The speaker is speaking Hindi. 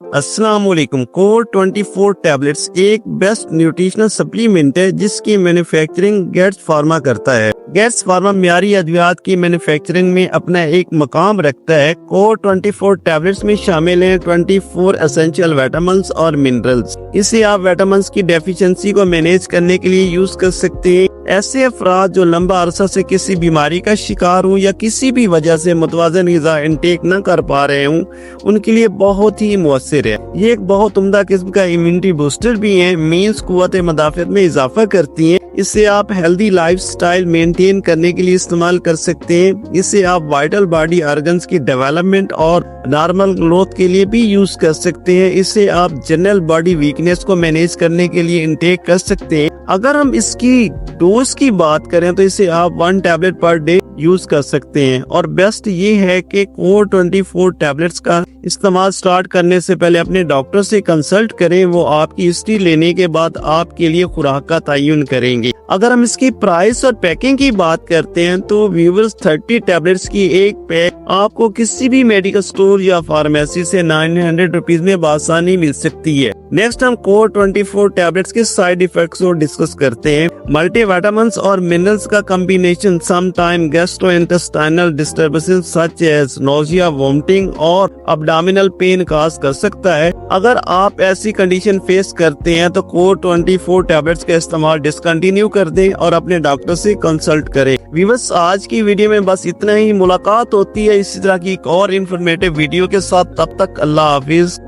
अस्सलाम वालेकुम। कोर 24 टैबलेट्स एक बेस्ट न्यूट्रिशनल सप्लीमेंट है जिसकी मैन्युफैक्चरिंग गेट्स फार्मा करता है। गेट्स फार्मा मियारी अद्वियात की मैन्युफैक्चरिंग में अपना एक मकाम रखता है। कोर 24 टैबलेट्स में शामिल हैं 24 एसेंशियल विटामिन्स और मिनरल्स। इसे आप विटामिन्स की डेफिशिएंसी को मैनेज करने के लिए यूज कर सकते हैं। ऐसे अफराद जो लंबा अरसा से किसी बीमारी का शिकार हूँ या किसी भी वजह से मुतवाज़न ग़िज़ा इंटेक न कर पा रहे हूँ, उनके लिए बहुत ही मुअस्सिर है। ये एक बहुत उम्दा किस्म का इम्यूनिटी बूस्टर भी है। मील्स कुव्वत मदाफ़त में इजाफा करती हैं। इसे आप हेल्दी लाइफस्टाइल मेंटेन करने के लिए इस्तेमाल कर सकते हैं। इसे आप वाइटल बॉडी ऑर्गन्स की डेवलपमेंट और नॉर्मल ग्रोथ के लिए भी यूज कर सकते हैं। इसे आप जनरल बॉडी वीकनेस को मैनेज करने के लिए इंटेक कर सकते हैं। अगर हम इसकी डोज की बात करें तो इसे आप 1 टैबलेट पर डे यूज कर सकते हैं। और बेस्ट ये है कि कोर 24 टैबलेट्स का इस्तेमाल स्टार्ट करने से पहले अपने डॉक्टर से कंसल्ट करें। वो आपकी हिस्ट्री लेने के बाद आपके लिए खुराक का तयन करेंगे। अगर हम इसकी प्राइस और पैकिंग की बात करते हैं तो व्यूवर्स 30 टैबलेट्स की एक पैक आपको किसी भी मेडिकल स्टोर या फार्मेसी से 900 रुपीज में बासानी मिल सकती है। नेक्स्ट हम कोर 24 टैबलेट्स के साइड इफेक्ट्स को डिस्कस करते हैं। मल्टीविटामिन्स और मिनरल्स का combination sometime gastrointestinal disturbances such as nausea, vomiting और अब्डोमिनल पेन काज कर सकता है। अगर आप ऐसी कंडीशन फेस करते हैं तो कोर 24 टैबलेट्स का इस्तेमाल डिसकंटिन्यू कर दें और अपने डॉक्टर से कंसल्ट करें। व्यूअर्स, आज की वीडियो में बस इतना ही। मुलाकात होती है इसी तरह की एक और इन्फॉर्मेटिव वीडियो के साथ। तब तक अल्लाह हाफिज।